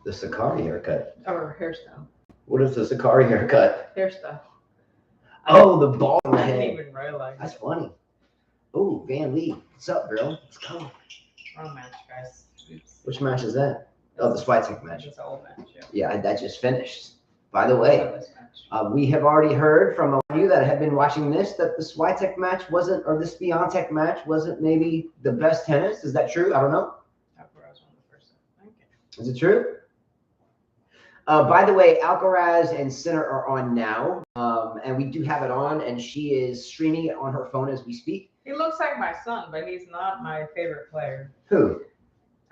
The Sakari haircut. Or hairstyle. What is the Sakari haircut? Hairstyle. Oh, the ball on the I didn't head. even realize. That's funny. Oh, Van Lee. What's up, girl? Let's go. Wrong match, guys. Oops. Which match is that? Oh, the Swiatek match. It's an old match, yeah. Yeah, that just finished. By the So way, this match. we have already heard from a lot of you that have been watching this that the Swiatek match wasn't, or this Biontech match wasn't maybe the best tennis. Is that true? I don't know. Alcaraz won the first set. Okay. Is it true? By the way, Alcaraz and Sinner are on now, and we do have it on, and she is streaming it on her phone as we speak. He looks like my son, but he's not my favorite player. Who?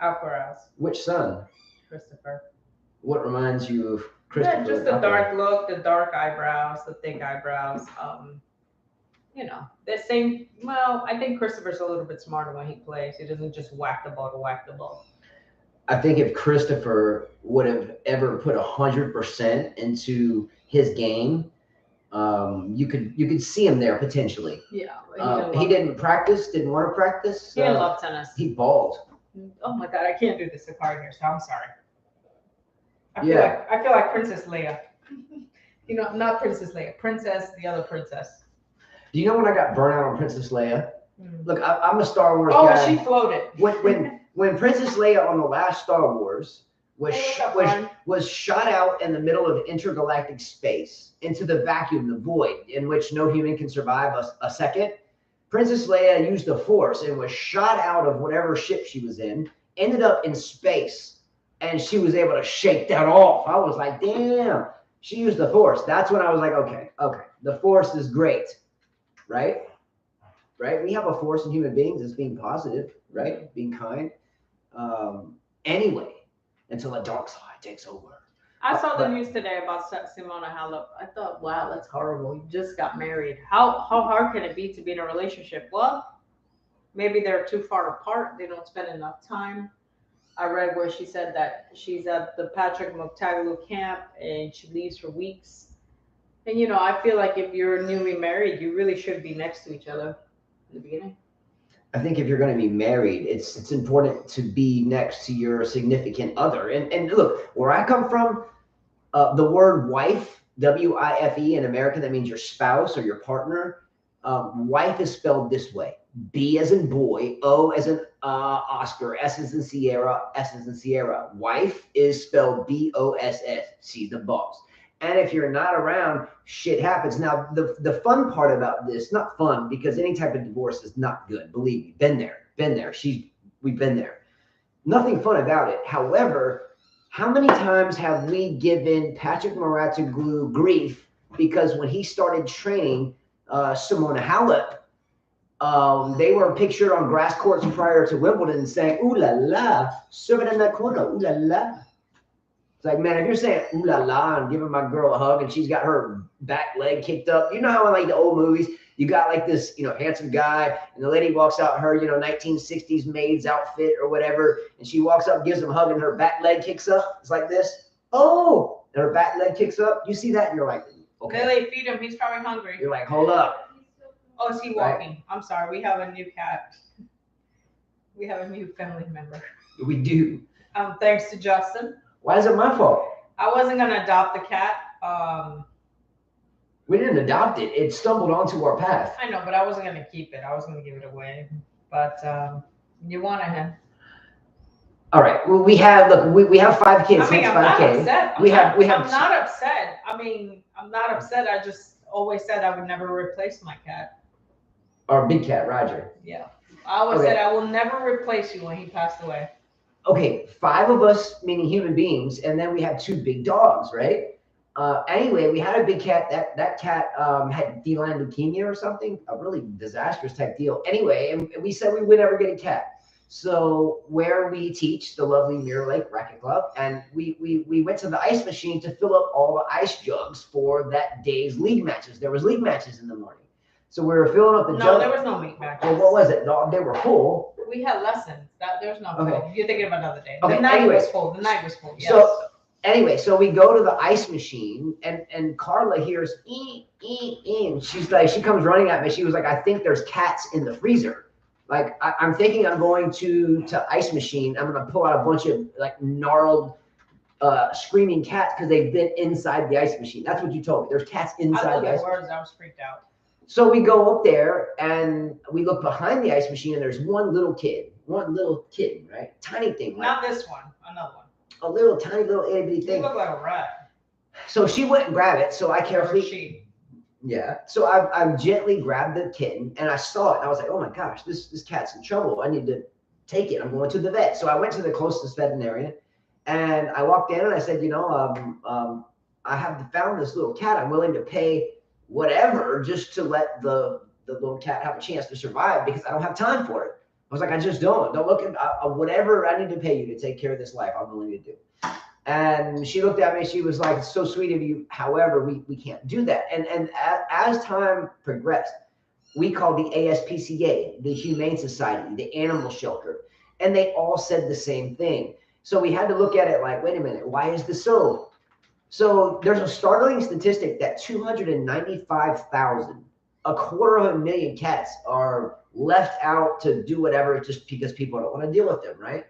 Alcaraz. Which son? Christopher. What reminds you of Christopher? Yeah, just the dark look, the dark eyebrows, the thick eyebrows. You know, the same. Well, I think Christopher's a little bit smarter when he plays. He doesn't just whack the ball to whack the ball. I think if Christopher would have ever put 100% into his game, you could see him there potentially. Yeah. He didn't practice, didn't want to practice. He didn't love tennis. He balled. Oh my God, I can't do this card here, so I'm sorry. Yeah. I feel like Princess Leia. You know, not Princess Leia, Princess, the other princess. Do you know when I got burnt out on Princess Leia? Look, I'm a Star Wars Oh, guy. she floated. When Princess Leia on the last Star Wars was shot out in the middle of intergalactic space into the vacuum, the void, in which no human can survive a second, Princess Leia used the Force and was shot out of whatever ship she was in, ended up in space, and she was able to shake that off. I was like, damn, she used the Force. That's when I was like, okay, the Force is great, right? Right? We have a force in human beings as being positive, right? Being kind. Anyway, until a dark side takes over. I saw the news today about Simona Halep. I thought, wow, that's horrible. You just got married. How hard can it be to be in a relationship? Well, maybe they're too far apart. They don't spend enough time. I read where she said that she's at the Patrick Mouratoglou camp and she leaves for weeks. And, you know, I feel like if you're newly married, you really should be next to each other in the beginning. I think if you're going to be married, it's important to be next to your significant other. And look, where I come from, the word wife, W-I-F-E in American, that means your spouse or your partner. Wife is spelled this way: B as in boy, O as in Oscar, S as in Sierra, S as in Sierra. Wife is spelled B-O-S-S. She's the boss. And if you're not around, shit happens. Now, the fun part about this, not fun, because any type of divorce is not good. Believe me, been there. We've been there. Nothing fun about it. However, how many times have we given Patrick Mouratoglou grief because when he started training Simona Halep, they were pictured on grass courts prior to Wimbledon saying, ooh la la, serve it in that corner, ooh la la. It's like, man, if you're saying ooh la la and giving my girl a hug and she's got her back leg kicked up, you know how in like the old movies, you got like this, you know, handsome guy and the lady walks out in her, you know, 1960s maid's outfit or whatever, and she walks up, gives him a hug and her back leg kicks up. It's like this. Oh, and her back leg kicks up. You see that and you're like, okay. Lily, feed him. He's probably hungry. You're like, hold up. Oh, is he walking? Right. I'm sorry. We have a new cat. We have a new family member. We do. Thanks to Justin. Why is it my fault? I wasn't going to adopt the cat. We didn't adopt it. It stumbled onto our path. I know, but I wasn't going to keep it. I was going to give it away. But you wanted him. All right. Well, we have 5 kids. I mean, I'm not upset. I'm not upset. I mean, I'm not upset. I just always said I would never replace my cat. Our big cat, Roger. Yeah. I always said I will never replace you when he passed away. Okay, 5 of us, meaning human beings, and then we have 2 big dogs, right? Anyway, we had a big cat. That cat had feline leukemia or something, a really disastrous type deal. Anyway, and we said we would never get a cat. So where we teach, the lovely Mirror Lake Racket Club, and we went to the ice machine to fill up all the ice jugs for that day's league matches. There was league matches in the morning. So we were filling up the jugs. No, there was no league matches. Well, what was it? They were full. We had lessons. There's no full. Okay. You're thinking of another day. Okay, The night anyway. was full. The night was full. Yes. So anyway, so we go to the ice machine, and Carla hears and she's like, she comes running at me. She was like, I think there's cats in the freezer. Like I'm thinking I'm going to ice machine. I'm gonna pull out a bunch of like gnarled screaming cats because they've been inside the ice machine. That's what you told me. There's cats inside the ice machine. I was freaked out. So we go up there and we look behind the ice machine, and there's one little kitten, right? Tiny thing. Not this one, another one. A little tiny little itty bitty thing. You look like a rat. So she went and grabbed it. So I carefully. Yeah. So I gently grabbed the kitten and I saw it. And I was like, oh my gosh, this cat's in trouble. I need to take it. I'm going to the vet. So I went to the closest veterinarian and I walked in and I said, I have found this little cat. I'm willing to pay whatever just to let the little cat have a chance to survive because I don't have time for it. I was like, I just don't look at whatever I need to pay you to take care of this life. I'm willing to do. And she looked at me. She was like, "It's so sweet of you. However, we can't do that." And as time progressed, we called the ASPCA, the Humane Society, the Animal Shelter, and they all said the same thing. So we had to look at it like, wait a minute, why is this so? So there's a startling statistic that 295,000, 250,000 cats are left out to do whatever just because people don't want to deal with them, right?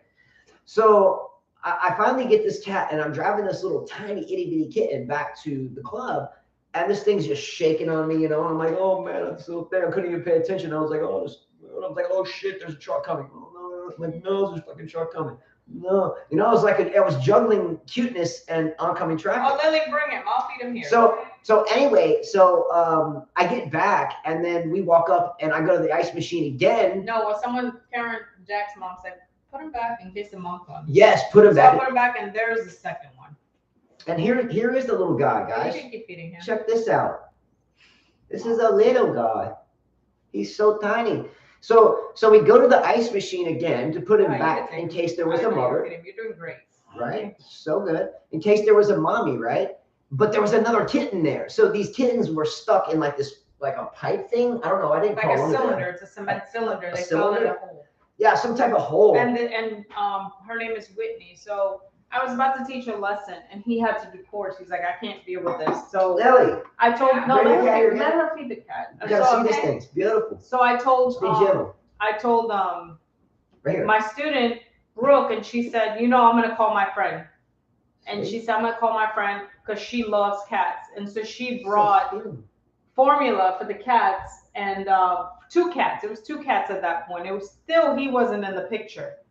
So I finally get this cat and I'm driving this little tiny itty bitty kitten back to the club and this thing's just shaking on me, and I'm like, oh man, I'm so thin. I couldn't even pay attention. I was like, oh shit, there's a truck coming. Oh no, like no, there's a fucking truck coming. No, I was like, I was juggling cuteness and oncoming traffic. Oh, Lily, bring him. I'll feed him here. So anyway, I get back and then we walk up and I go to the ice machine again. No, well, Jack's mom said, put him back in case the mom comes. Yes, put him back. I put him back, and there's the second one. And here is the little guy, guys. You can keep feeding him. Check this out. This is a little guy. He's so tiny. So we go to the ice machine again to put him back in case there was a mother. You're doing great. Right? So good. In case there was a mommy, right? But there was another kitten there. So these kittens were stuck in like a pipe thing. I don't know. I didn't call it. Like a cylinder. It's a cement cylinder. They fell in a hole. Yeah, some type of hole. And her name is Whitney. So I was about to teach a lesson, and he had to do chores. He's like, I can't deal with this. So Lily, I told let her feed the cat. You gotta see this thing. It's beautiful. So I told right here. My student Brooke, and she said, I'm gonna call my friend. And she said, I'm gonna call my friend because she loves cats. And so she brought formula for the cats and 2 cats. It was 2 cats at that point. It was still, he wasn't in the picture.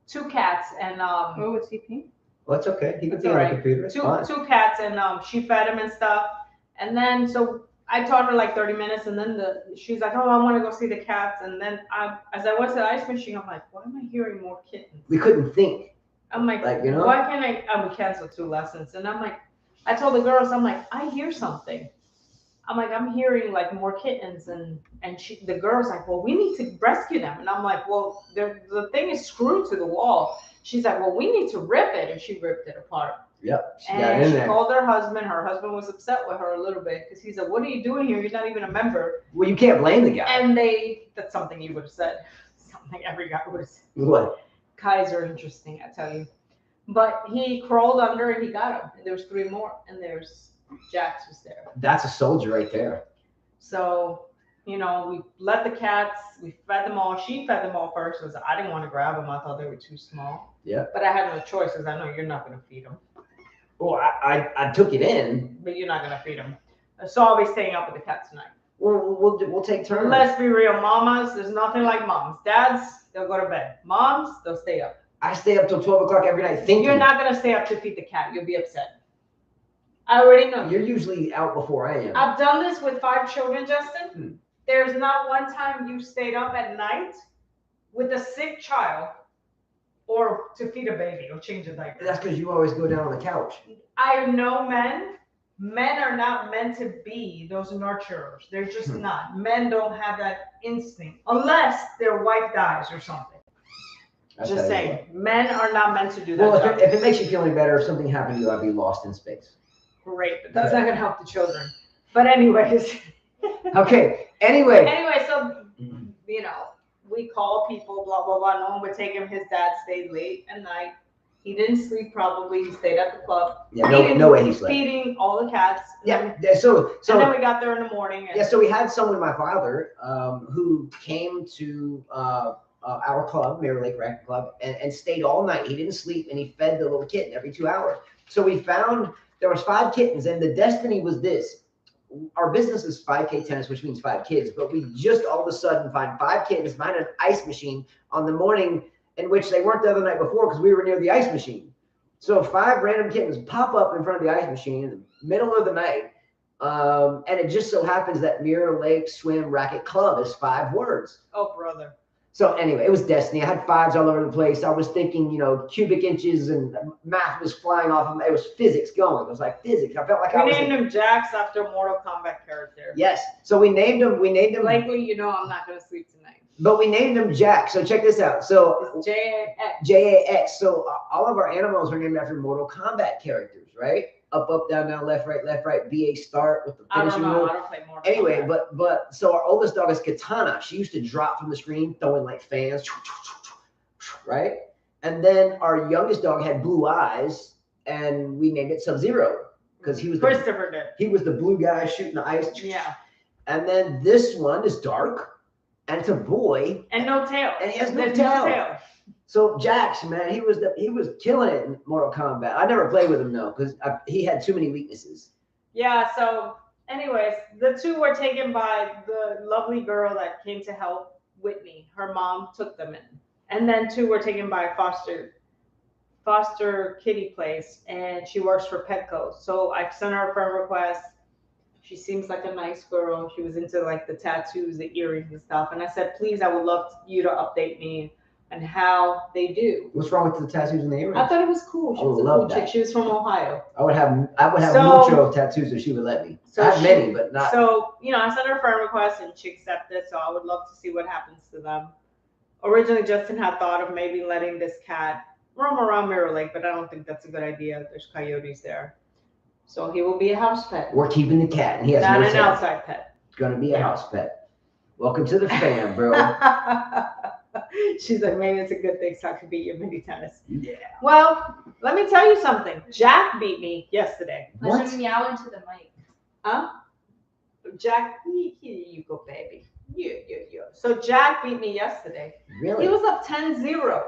2 cats and what was he paying? Well, it's okay. He could be on the computer. Two cats and she fed him and stuff. And then so I taught her like 30 minutes, and then she's like, oh, I want to go see the cats. And then as I went to the ice machine, I'm like, why am I hearing more kittens? We couldn't think. I'm like why can't I? We canceled 2 lessons, and I'm like, I told the girls, I'm like, I hear something. I'm like, I'm hearing like more kittens, and the girl's like, well, we need to rescue them. And I'm like, well, the thing is screwed to the wall. She's like, well, we need to rip it. And she ripped it apart. Yep. And she called her husband. Her husband was upset with her a little bit because he's like, what are you doing here? You're not even a member. Well, you can't blame the guy. And that's something you would have said. Something every guy would have said. What? Guys are interesting, I tell you. But he crawled under and he got him. And there was 3 more. And there's Jax was there. That's a soldier right there. So, we let the cats, we fed them all. She fed them all first because I didn't want to grab them. I thought they were too small. Yeah. But I had no choice because I know you're not going to feed them. Well, I took it in. But you're not going to feed them. So I'll be staying up with the cats tonight. We'll take turns. Let's be real. Mamas, there's nothing like moms. Dads, they'll go to bed. Moms, they'll stay up. I stay up till 12 o'clock every night thinking. You're not going to stay up to feed the cat. You'll be upset. I already know. You're usually out before I am. I've done this with 5 children, Justin. There's not one time you stayed up at night with a sick child or to feed a baby or change a diaper. That's because you always go down on the couch. I know men. Men are not meant to be those nurturers. They're just not. Men don't have that instinct unless their wife dies or something. Just saying. Men are not meant to do that. Well, if it makes you feel any better, if something happened to you, I'd be lost in space. Great, but that's not going to help the children. But anyways. Okay. Anyway, so, we call people, blah, blah, blah. No one would take him. His dad stayed late at night. He didn't sleep probably. He stayed at the club. Yeah, no way he slept. Feeding all the cats. Yeah, so and then we got there in the morning. So we had someone, my father, who came to our club, Mirror Lake Racquet Club, and stayed all night. He didn't sleep, and he fed the little kitten every 2 hours. So we found there was 5 kittens, and the destiny was this. Our business is 5K tennis, which means 5 kids, but we just all of a sudden find 5 kittens behind an ice machine on the morning in which they weren't the other night before because we were near the ice machine. So 5 random kittens pop up in front of the ice machine in the middle of the night. And it just so happens that Mirror Lake Swim Racket Club is 5 words. Oh, brother. So anyway, it was destiny. I had 5s all over the place. I was thinking, cubic inches and math was flying off of me. It was physics going. It was like physics. I felt like we named him Jax after a Mortal Kombat character. Yes. So we named him. Likely, I'm not going to sleep tonight. But we named him Jack. So check this out. So it's J-A-X. J-A-X. So all of our animals are named after Mortal Kombat characters, right? Up, up, down, down, left, right, B-A start with the finishing move. I don't play Mortal Anyway, Kombat. but so our oldest dog is Katana. She used to drop from the screen, throwing like fans, right? And then our youngest dog had blue eyes, and we named it Sub-Zero because he was Christopher did. He was the blue guy shooting the ice. Yeah. And then this one is dark, and it's a boy, and no tail. And he has no tail. So Jax, man, he was killing it in Mortal Kombat. I never played with him though, because he had too many weaknesses. Yeah. So, anyways, the 2 were taken by the lovely girl that came to help Whitney. Her mom took them in, and then 2 were taken by foster kitty place, and she works for Petco. So I sent her a friend request. She seems like a nice girl. She was into like the tattoos, the earrings, and stuff. And I said, please, I would love you to update me and how they do. What's wrong with the tattoos and the earrings? I thought it was cool. She was a cool chick. She was from Ohio. I would have mucho of tattoos if she would let me. So I have many, but not. So, I sent her a friend request and she accepted. So I would love to see what happens to them. Originally, Justin had thought of maybe letting this cat roam around Mirror Lake, but I don't think that's a good idea. There's coyotes there. So he will be a house pet. We're keeping the cat. And he has not no an tail. Outside pet. It's going to be a house pet. Welcome to the fam, bro. She's like, maybe it's a good thing so I could beat you in mini tennis. Yeah. Well, let me tell you something. Jack beat me yesterday. Let him meow into the mic. Huh? Jack, here you go, baby. Yeah. So Jack beat me yesterday. Really? He was up 10-0.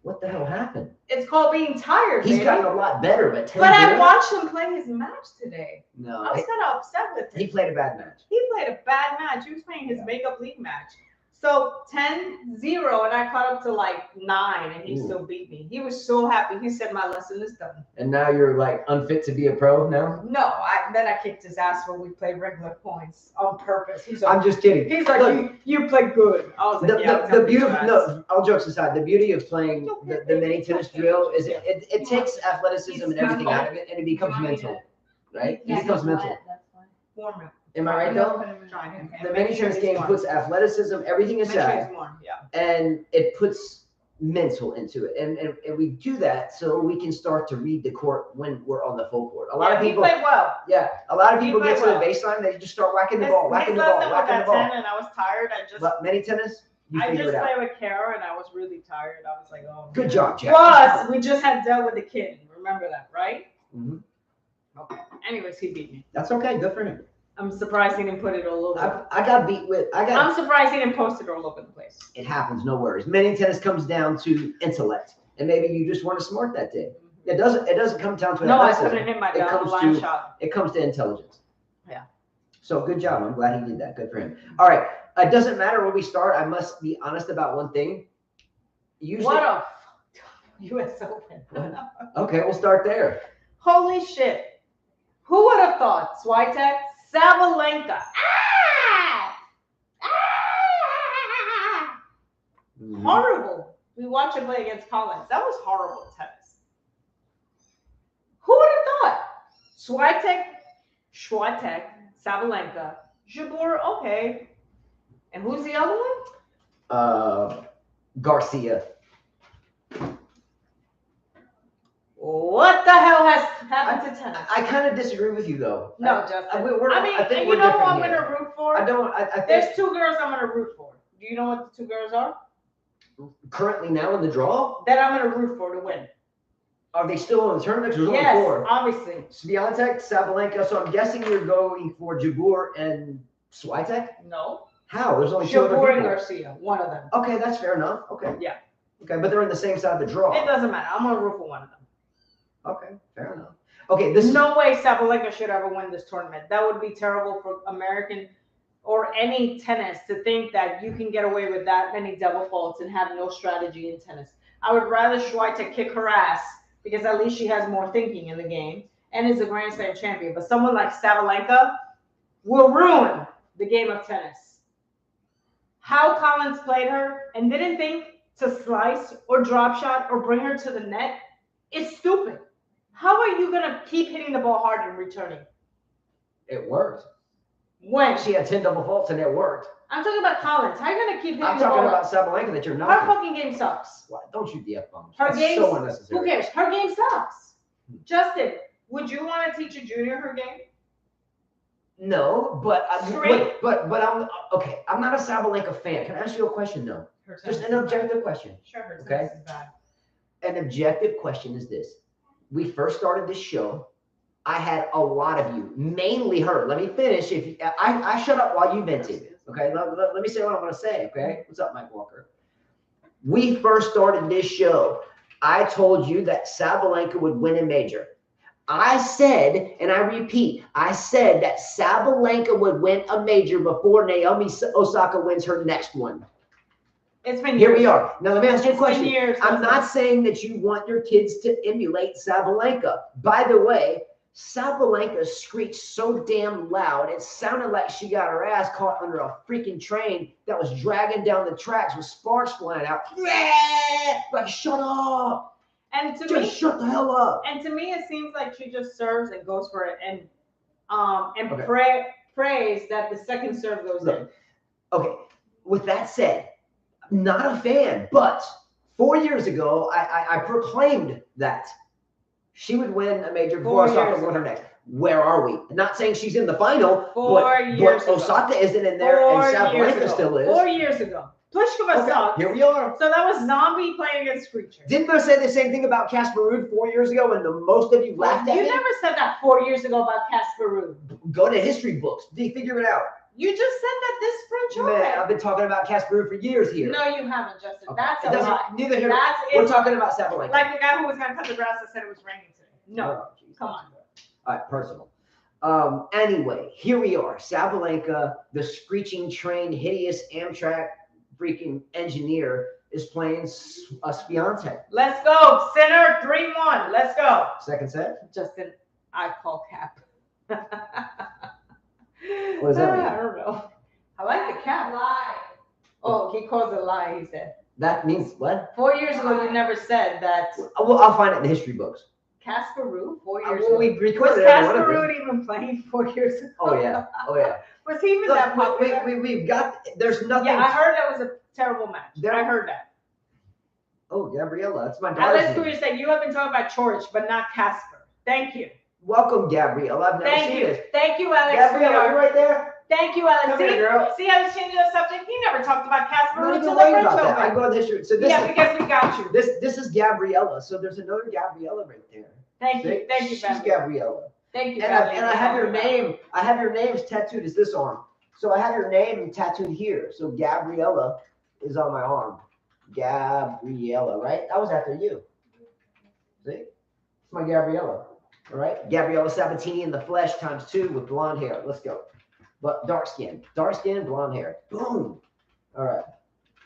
What the hell happened? It's called being tired, He's baby. gotten a lot better, but 10-0? But I watched him play his match today. No. I was kind of upset with him. He played a bad match. He played a bad match. He was playing his makeup league match. So 10-0, and I caught up to like 9, and he still beat me. He was so happy. He said, my lesson is done. And now you're like unfit to be a pro now? No, then I kicked his ass when we played regular points on purpose. He's like, I'm just kidding. He's like, look, you play good. I was like, the beautiful, no, all jokes aside, the beauty of playing the mini tennis drill is it takes athleticism and everything out of it, and it becomes mental, right? It becomes mental. Warm up. Am I right though? The mini tennis game puts athleticism, everything aside, and it puts mental into it, and we do that so we can start to read the court when we're on the full court. A lot of people play well. Yeah, a lot of people get to the baseline, they just start whacking the ball, whacking the ball. And I was tired. But mini tennis, I just played with Kara, and I was really tired. I was like, oh. Good job, Jack. Plus, we just had dealt with the kid. Remember that, right? Mm-hmm. Okay. Anyways, he beat me. That's okay. Good for him. I'm surprised he didn't put it all over. I got beat with. I'm surprised he didn't post it all over the place. It happens. No worries. Mini tennis comes down to intellect, and maybe you just weren't smart that day. It doesn't come down to. No, I couldn't hit my down the line shot. It comes to intelligence. Yeah. So good job. I'm glad he did that. Good for him. All right. It doesn't matter where we start. I must be honest about one thing. Usually, what a U.S. Open. Okay, we'll start there. Holy shit! Who would have thought? Swiatek, Sabalenka. Horrible. We watched him play against Collins. That was horrible tennis. Who would have thought? Swiatek, Sabalenka, Jabeur, okay. And who's the other one? Garcia. What the hell has happened to tennis? I kind of disagree with you though. No, Justin. I think you know who I'm going to root for? I think there's 2 girls I'm going to root for. Do you know what the 2 girls are? Currently now in the draw? That I'm going to root for to win. Are they still in the tournament? There's yes, only 4. Obviously. Swiatek, Sabalenka. So I'm guessing you're going for Jabeur and Swiatek? No. How? There's only 2 other Shakur and people. Garcia, one of them. Okay, that's fair enough. Okay. Yeah. Okay, but they're in the same side of the draw. It doesn't matter. I'm on root for one of them. Okay, fair enough. Okay, There's no way Sabalenka should ever win this tournament. That would be terrible for American or any tennis to think that you can get away with that many double faults and have no strategy in tennis. I would rather Schweitzer kick her ass because at least she has more thinking in the game and is a Grand Slam champion. But someone like Sabalenka will ruin the game of tennis. How Collins played her and didn't think to slice or drop shot or bring her to the net is stupid. How are you going to keep hitting the ball hard and returning? It worked. When? She had 10 double faults and it worked. I'm talking about Collins. How are you going to keep hitting I'm the ball? talking about Sabalenka that you're not. Her fucking game sucks. What? Don't shoot the F-bombs. Her That's game. so unnecessary. Who cares? Her game sucks. Justin, would you want to teach a junior her game? No, but Straight. but I'm okay. I'm not a Sabalenka fan. Can I ask you a question though? Just an objective question. Sure, her Okay. tennis is bad. An objective question is this. We first started this show. I had a lot of you, mainly her. Let me finish. If I shut up while you vented. Okay. Let me say what I'm going to say. Okay. What's up, Mike Walker? We first started this show. I told you that Sabalenka would win a major. I said, and I repeat, I said that Sabalenka would win a major before Naomi Osaka wins her next one. It's been Here years. we are. Now let me ask you a It's been question. years. I'm not saying that you want your kids to emulate Sabalenka. By the way, Sabalenka screeched so damn loud, it sounded like she got her ass caught under a freaking train that was dragging down the tracks with sparks flying out. Like, shut up. And to Just me, shut the hell up. and to me, it seems like she just serves and goes for it, and Okay. prays that the second serve goes in. Okay, with that said, not a fan, but 4 years ago, I proclaimed that she would win a major before 4 years Osaka won her next. Where are we? I'm not saying she's in the final, 4 but years ago. Osaka isn't in there, 4 and years Sabalenka ago. still is. 4 years ago. Pliskova Okay, sucks. here we are. So that was Zombie playing against Screecher. Didn't I say the same thing about Casper Ruud 4 years ago when the most of you laughed at You me? never said that 4 years ago about Casper Ruud. Go to history books. Figure it out. You just said that this French Man, Open. I've been talking about Casper Ruud for years here. No, you haven't, Justin. Okay. That's It a doesn't- lie. Neither here. That's We're it. talking about Sabalenka. Like the guy who was going to cut the grass that said it was raining today. No. Oh, geez. Come on. All right, personal. Anyway, here we are. Sabalenka, the screeching train, hideous Amtrak freaking engineer, is playing a Swiatek. Let's go. Sinner 3-1. Let's go. Second set. Justin, I call cap. What does that mean? I don't know. I like the cap. Lie. Oh, he calls it a lie, he said. That means what? 4 years ago, you never said that Well, I'll find it in the history books. Casper Ruud 4 years Well, ago. we Was recorded every one Casper of them. Ruud even playing 4 years ago? Oh yeah. Oh yeah. Was he even that Look, popular? we've got. There's nothing. Yeah, I heard that was a terrible match. There- I heard that. Oh, Gabriella, that's my daughter's Alex name. Cruz said you have been talking about Chorich, but not Casper. Thank you. Welcome, Gabriella. I've never Thank seen you. this. Thank you, Alex. Gabriella, you sweetheart. right there? Thank you, Alex. Come here, girl. See how he's changing the subject? He never talked about Casper I'm not Ruud even till the worried French about that. I Open. go to the history. So this Yeah, is because we got you. this is Gabriella. So there's another Gabriella right there. Thank you. See? Thank you, She's Fabio. Gabriella. Thank you, And I Fabio. have your name. I have your names tattooed as this arm. So I have your name tattooed here. So Gabriella is on my arm. Gabriella, right? That was after you. See? It's my Gabriella. All right. Gabriella Sabatini in the flesh times 2 with blonde hair. Let's go. But dark skin, blonde hair. Boom. All right.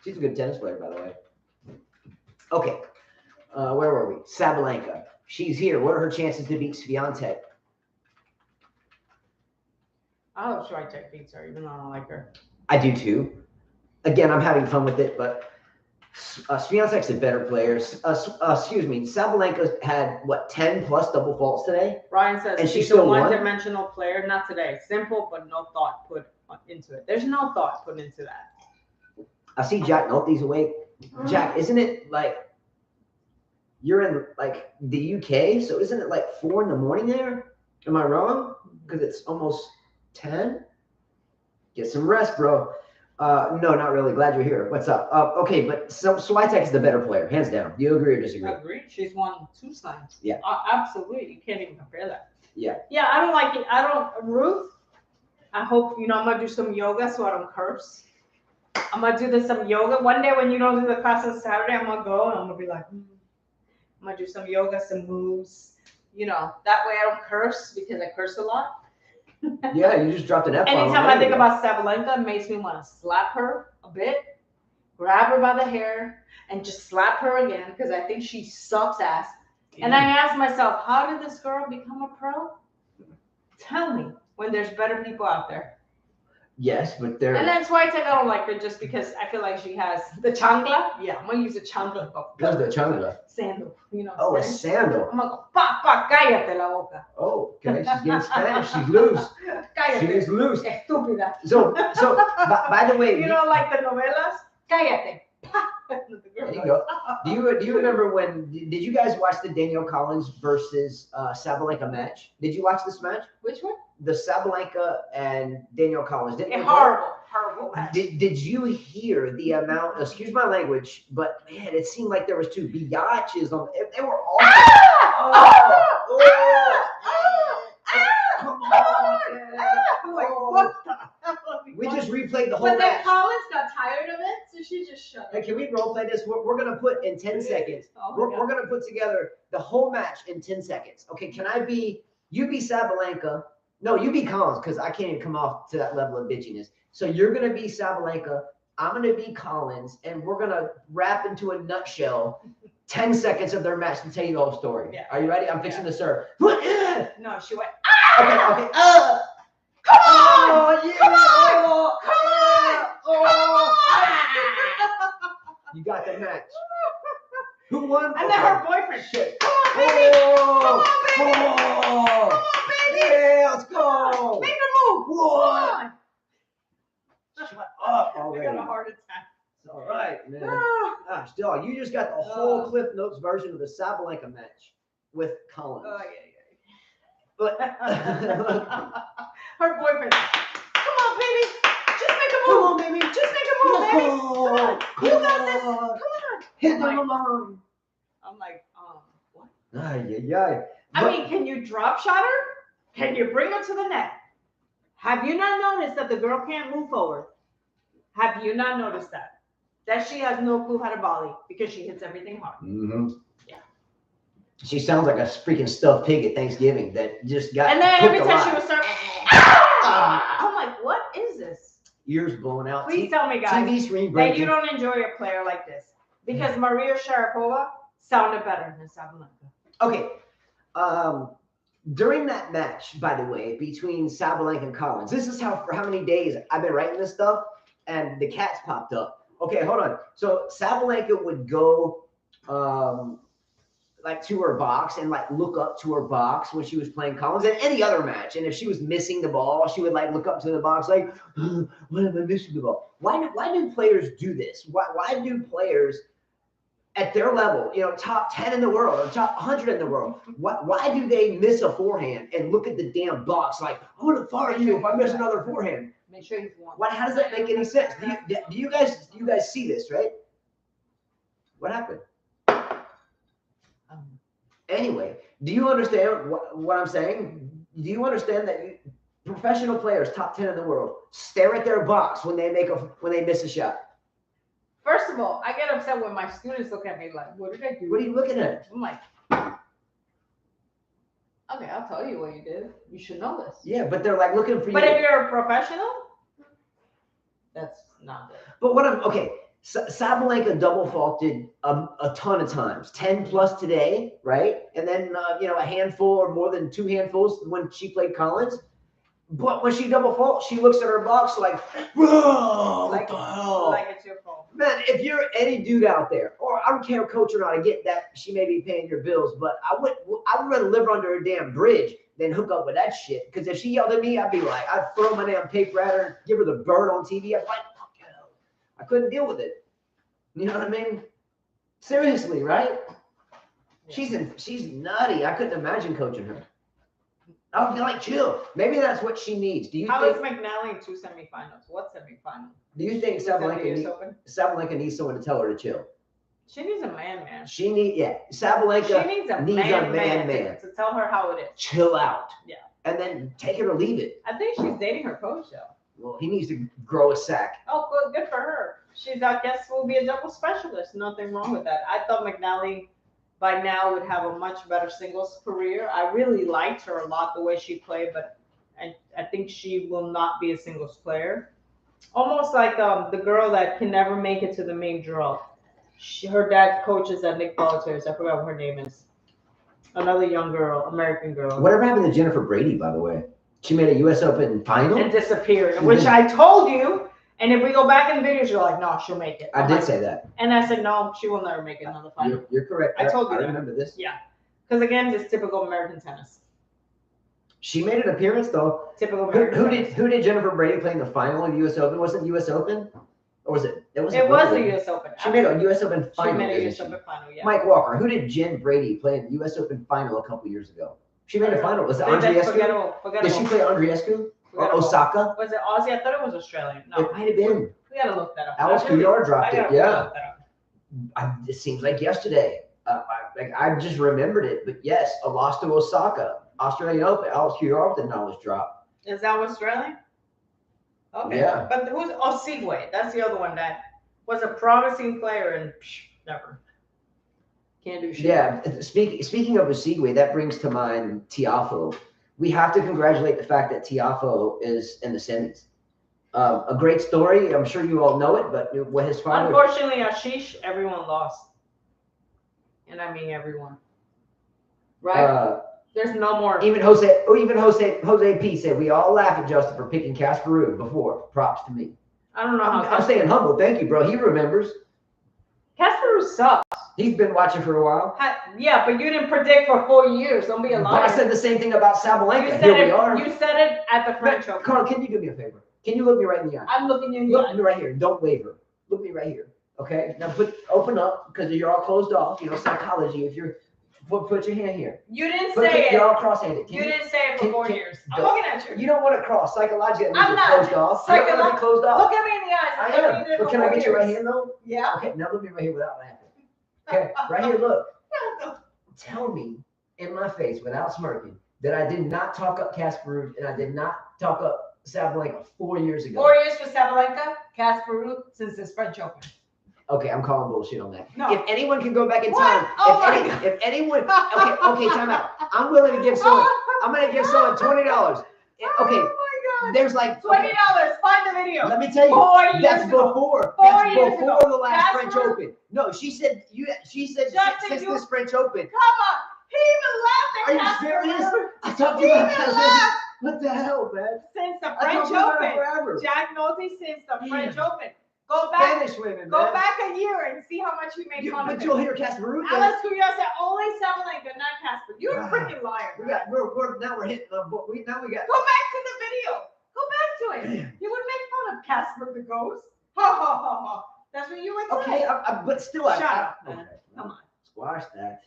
She's a good tennis player, by the way. Okay. Where were we? Sabalenka. She's here. What are her chances to beat Swiatek? I hope Schweitzer beats her, even though I don't like her. I do too. Again, I'm having fun with it, but Swiatek's a better player. Excuse me. Sabalenka had, what, 10 plus double faults today? Ryan says And she she's still a won? one-dimensional player. Not today. Simple, but no thought put into it. There's no thought put into that. I see Jack Nolte's awake. Jack, isn't it like you're in like the UK? So isn't it like 4 in the morning there? Am I wrong? Because it's almost 10. Get some rest, bro. No, not really. Glad you're here. What's up? Okay, but Swiatek is the better player, hands down. Do you agree or disagree? I agree. She's won 2 slams. Yeah. Absolutely. You can't even compare that. Yeah. Yeah, I don't like it. Ruth, I hope, I'm going to do some yoga so I don't curse. I'm gonna do some yoga. One day when you don't do the class on Saturday, I'm gonna go and I'm gonna be like, I'm gonna do some yoga, some moves. You know, that way I don't curse because I curse a lot. Yeah, you just dropped an F-bomb. Anytime I think about Sabalenka, it makes me want to slap her a bit, grab her by the hair, and just slap her again because I think she sucks ass. And I ask myself, how did this girl become a pro? Tell me when there's better people out there. Yes, but they're. And that's why I don't like her, just because I feel like she has the chancla. Yeah, I'm gonna use a chancla. What's the chancla? Sandal. You know. Oh, a sandal. I'm gonna go, pa, cállate la boca. Oh, okay. She's getting Spanish. She's loose. Cállate. She's loose. Estúpida. So, by the way, you know, like the novelas. Cállate. There you go. Do you remember when? Did you guys watch the Danielle Collins versus Sabalenka match? Did you watch this match? Which one? The Sabalenka and Danielle Collins. Horrible match. Did you hear the amount? Excuse my language, but man, it seemed like there was two biatches on. They were all. Come on! I'm like, what the hell? We just replayed the whole match. But then match. Collins got tired of it, so she just shut up. Hey, can we role play this? We're gonna put in 10 seconds. We're gonna put together the whole match in 10 seconds. Okay, can I be? You be Sabalenka. No, you be Collins, because I can't even come off to that level of bitchiness. So you're gonna be Sabalenka. I'm gonna be Collins, and we're gonna wrap into a nutshell 10 seconds of their match to tell you the whole story. Yeah. Are you ready? I'm fixing to serve. No, she went. Okay. Come on! Oh, yeah! Come on! Oh! You got the match. Who won? And then her boyfriend. Shit. Come on, baby! Oh! Come on, baby! Oh! Come on, baby! Yeah, let's go! Make the move! What? Shut up I already. got a heart attack. It's all right, man. Gosh, dog, you just got the whole Cliff Notes version of the Sabalenka match with Collins. Oh, yeah. But her boyfriend. Come on, baby. Just make a move. Come on, baby. Just make a move, baby. Come on. You got this. Come on. Hit them alone. I'm like, what? Ay. I mean, can you drop shot her? Can you bring her to the net? Have you not noticed that the girl can't move forward? Have you not noticed that? That she has no clue how to volley because she hits everything hard. Mm-hmm. Yeah. She sounds like a freaking stuffed pig at Thanksgiving that just got. And then every time she would start, I'm like, what is this? Ears blowing out. Please tell me, guys, TV screen that you don't enjoy a player like this, because Maria Sharapova sounded better than Sabalenka. Okay. During that match, by the way, between Sabalenka and Collins, this is for how many days I've been writing this stuff, and the cats popped up. Okay, hold on. So Sabalenka would go like to her box and like look up to her box when she was playing Collins and any other match. And if she was missing the ball, she would like look up to the box like, why am I missing the ball? Why do players do this? Why do players at their level, top 10 in the world or top 100 in the world, why do they miss a forehand and look at the damn box like, I'm going to fire you if I miss another forehand? Make sure he's warm. How does that make any sense? Do you guys see this, right? What happened? Anyway, do you understand what I'm saying? Do you understand that professional players, top 10 in the world, stare at their box when they miss a shot? First of all, I get upset when my students look at me like, what did I do? What are you looking at? I'm like, okay, I'll tell you what you did. You should know this. Yeah, but they're like looking for you. But if you're a professional, that's not good. But Sabalenka double faulted a ton of times, 10 plus today, right? And then, a handful or more than 2 handfuls when she played Collins. But when she double fault, she looks at her box like, whoa, what the hell? Like it's your fault. Man, if you're any dude out there, or I don't care coach or not, I get that she may be paying your bills, but I would rather live under a damn bridge than hook up with that shit. Because if she yelled at me, I'd be like, I'd throw my damn paper at her and give her the bird on TV. I'd be like, fuck you. I couldn't deal with it. You know what I mean? Seriously, right? Yeah. She's nutty. I couldn't imagine coaching her. I would be like, chill. Maybe that's what she needs. Do you How think is McNally in 2 semifinals? What semifinal? Do you think Sabalenka needs someone to tell her to chill? She needs a man. Sabalenka she needs a man to tell her how it is. Chill out. Yeah. And then take it or leave it. I think she's dating her coach though. Well, he needs to grow a sack. Oh, good for her. She's, I guess, will be a double specialist. Nothing wrong with that. I thought McNally by now would have a much better singles career. I really liked her a lot the way she played, but I think she will not be a singles player. Almost like the girl that can never make it to the main draw. Her dad coaches at Nick Bolters. I forgot what her name is. Another young girl, American girl. Whatever happened to Jennifer Brady, by the way? She made a U.S. Open final and disappeared, which I told you. And if we go back in the videos, you're like, no, she'll make it. I did say that. And I said, no, she will never make another final. You're correct. I told you I that. remember this. Yeah. Because again, it's typical American tennis. She made an appearance though. Typical American tennis. Who did Jennifer Brady play in the final of the U.S. Open? Was it the U.S. Open? Or was it? It was the U.S. Open. She made a U.S. Open final. She made a U.S. Open final, yeah. Mike Walker. Who did Jen Brady play in the U.S. Open final a couple years ago? She made a final. Was it Andreescu? Did she play Andreescu? Or Osaka? Was it Aussie? I thought it was Australian. No. It might have been. We gotta look that up. Alex Couillard dropped it. Yeah. Look that It seems like yesterday. I just remembered it. But yes, a loss to Osaka. Australian Open. Alex Couillard with the knowledge drop. Is that Australian? Okay. Yeah. But who's Segway? That's the other one that was a promising player and never. Can't do shit. Yeah. Speaking of Segway, that brings to mind Tiafoe. We have to congratulate the fact that Tiafoe is in the semis. A great story. I'm sure you all know it, but what his father. Unfortunately, Ashish, everyone lost, and I mean everyone. Right? There's no more. Even Jose P said we all laugh at Justin for picking Casper Ruud before. Props to me. I don't know how. I'm staying humble. Thank you, bro. He remembers. Casper Ruud sucks. He's been watching for a while. Yeah, but you didn't predict for 4 years. Don't be a liar. But I said the same thing about Sabalenka. You said it at the French Open. Carl, can you do me a favor? Can you look me right in the eye? I'm looking you in the eye. Look me right here. Don't waver. Look me right here. Okay? Now open up because you're all closed off. You know, psychology. If you're put your hand here. You didn't say it. You're all cross-handed. You didn't say it for 4 years. I'm looking at you. You don't want to cross psychologically. I'm not closed off. You don't want to be closed off. Look at me in the eyes. I am. But can I get your right hand though? Yeah. Okay. Now look me right here without laughing. Okay. Right here. Look. Tell me in my face without smirking that I did not talk up Casper Ruud and I did not talk up Sabalenka 4 years ago. 4 years for Sabalenka, Casper Ruud since this French Open. Okay, I'm calling bullshit on that. No. If anyone can go back in What? time, Oh if anyone, okay, time out. I'm willing to give someone. I'm gonna give someone $20. Okay. Oh my God. There's like $20. Find the video. Let me tell you. 4 years That's ago. before. 4 That's years before ago. the last Casper? French Open. No, she said Justin, since this French Open. Come on. He even laughed at Are you Casper serious? Ruud. I talked to He you even about that. laughed. What the hell, man? Since the I French talked to you about it Open. forever. Jack Nolte since the French Yeah. Open. Go back. Spanish women, Go man. back a year and see how much we made fun of But him. you'll hear Casper Ruud. then. Alex Kyrgios said only Sabalenka, not Casper. You're a God. freaking liar. We're hitting on. Now we got. Go back to the video. Go back to it. Man. You would make fun of Casper the Ghost. Ha ha ha ha. That's what you would say. Okay, but still, Shut up, man. okay. Come on. Squash that.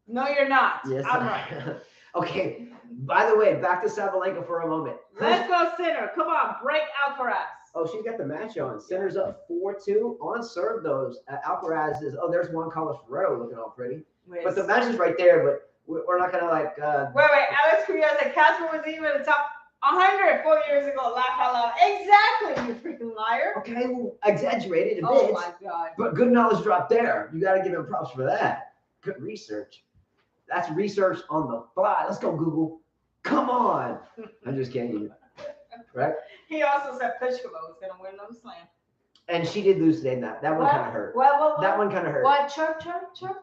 No, you're not. Yes, I'm right. Okay. By the way, back to Sabalenka for a moment. Let's go center. Come on, break Alcaraz. Oh, she's got the match on. Center's up 4-2 on serve. Those Alcaraz is. Oh, there's Juan Carlos Ferrero looking all pretty. But the match is right there. But we're not gonna like. Wait. Alex Kyrgios said Casper was even in the top 100 4 years ago. Laugh out loud. Exactly, you freaking liar. Okay, well, exaggerated a Oh bit. my God. But good knowledge drop there. You got to give him props for that. Good research. That's research on the fly. Let's go, Google. Come on. I'm just kidding. Right? He also said Pliskova was gonna win another slam. And she did lose today. That one kind of hurt. What? That one kind of hurt. What? Chirp.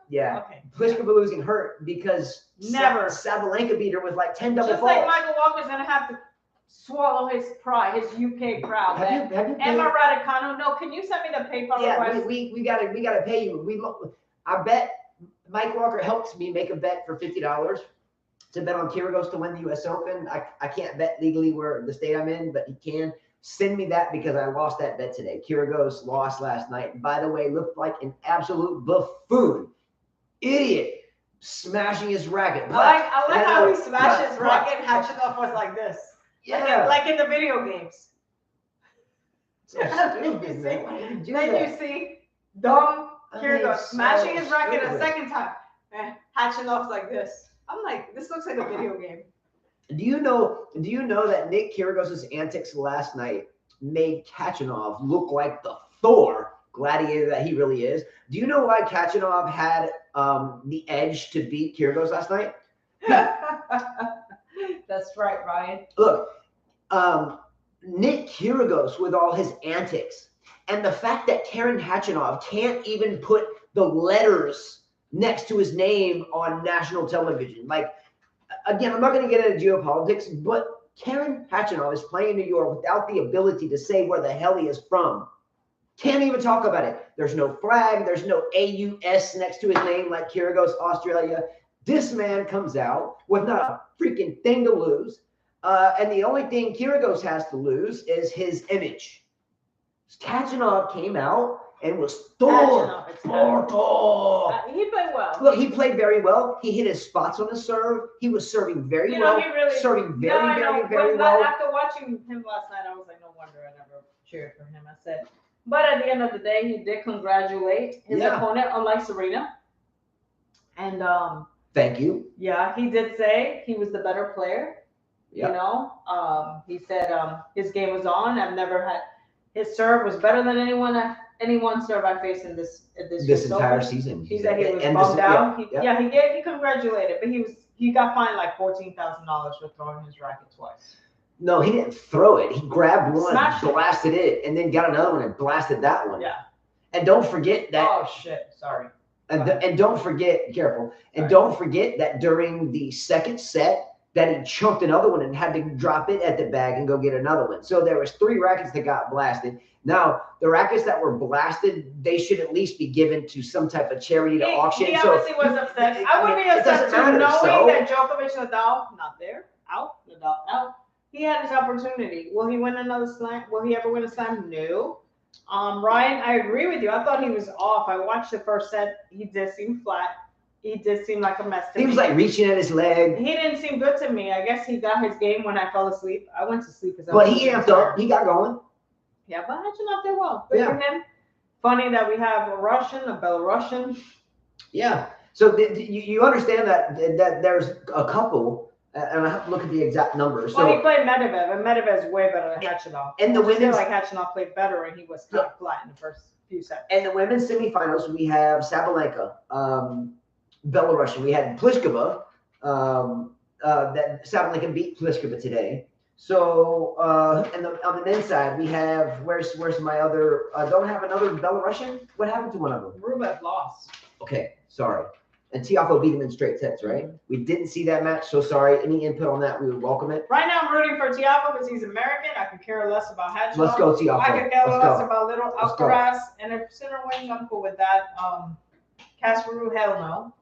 Yeah. Okay. Pliskova losing hurt because Never. Sabalenka beat her with like 10 double Just faults. like Michael Walker's gonna have to swallow his pride, his UK proud. Have you Emma Raducanu, no, can you send me the PayPal request? we gotta pay you. I bet Mike Walker helps me make a bet for $50 to bet on Kyrgios to win the U.S. Open. I can't bet legally where the state I'm in, but he can. Send me that because I lost that bet today. Kyrgios lost last night. And by the way, looked like an absolute buffoon. Idiot. Smashing his racket. I like how he smashed his racket and Hachinov was like this. Yeah. Like in the video games. So stupid, man. Why did you do Then that? you see dumb Kyrgios so smashing his racket a stupid. second time. And Hachinov's like this. I'm like, this looks like a video game. Do you know? Do you know that Nick Kyrgios' antics last night made Kachanov look like the Thor gladiator that he really is? Do you know why Kachanov had the edge to beat Kyrgios last night? That's right, Ryan. Look, Nick Kyrgios with all his antics, and the fact that Karen Khachanov can't even put the letters next to his name on national television. Like, again, I'm not going to get into geopolitics, but Karen Khachanov is playing in New York without the ability to say where the hell he is from. Can't even talk about it. There's no flag. There's no AUS next to his name like Kyrgios, Australia. This man comes out with not a freaking thing to lose. And the only thing Kyrgios has to lose is his image. Kachanov came out and was Thor. He played well. Look, he played very well. He hit his spots on the serve. He was serving very well. He really, serving very well. After watching him last night, I was like, no wonder I never cheered for him. I said, but at the end of the day, he did congratulate his opponent, unlike Serena. And thank you. Yeah, he did say he was the better player. Yep. You know, he said his game was on. I've never had his serve was better than anyone serve I faced in this entire season. He said he was bummed out. He congratulated, but he got fined like $14,000 for throwing his racket twice. No, he didn't throw it. He grabbed one, blasted it, and then got another one and blasted that one. Yeah. And don't forget that. Oh shit! Sorry. And don't forget, careful. And don't forget that during the second set, that he chunked another one and had to drop it at the bag and go get another one. So there was 3 rackets that got blasted. Now, the rackets that were blasted, they should at least be given to some type of charity to auction. He obviously was upset. I would be upset too, knowing that Djokovic, Nadal, not there, out, Nadal, out. He had his opportunity. Will he win another slam? Will he ever win a slam? No. Ryan, I agree with you. I thought he was off. I watched the first set. He did seem flat. He did seem like a mess to me. He was like reaching at his leg. He didn't seem good to me. I guess he got his game when I fell asleep. I went to sleep. But he amped up. He got going. Yeah, but Khachanov did well. Good for him. Funny that we have a Russian, a Belarusian. Yeah. So you understand that there's a couple, and I have to look at the exact numbers. Well, so, he played Medvedev, and Medvedev is way better than Khachanov. And the women's, like Khachanov played better, and he was kind of flat in the first few sets. And the women's semifinals, we have Sabalenka, Belarusian. We had Pliskova. That Sabalenka beat Pliskova today. So, and on the men's side, we have where's my other? Don't have another Belarusian. What happened to one of them? Rublev lost. Okay, sorry. And Tiafoe beat him in straight sets, right? Mm-hmm. We didn't see that match, so sorry. Any input on that, we would welcome it. Right now, I'm rooting for Tiafoe because he's American. I could care less about Khachanov. Let's go, Tiafoe. I could care less about little Alcaraz. And if Sinner wins, I'm cool with that. Casper, hell no.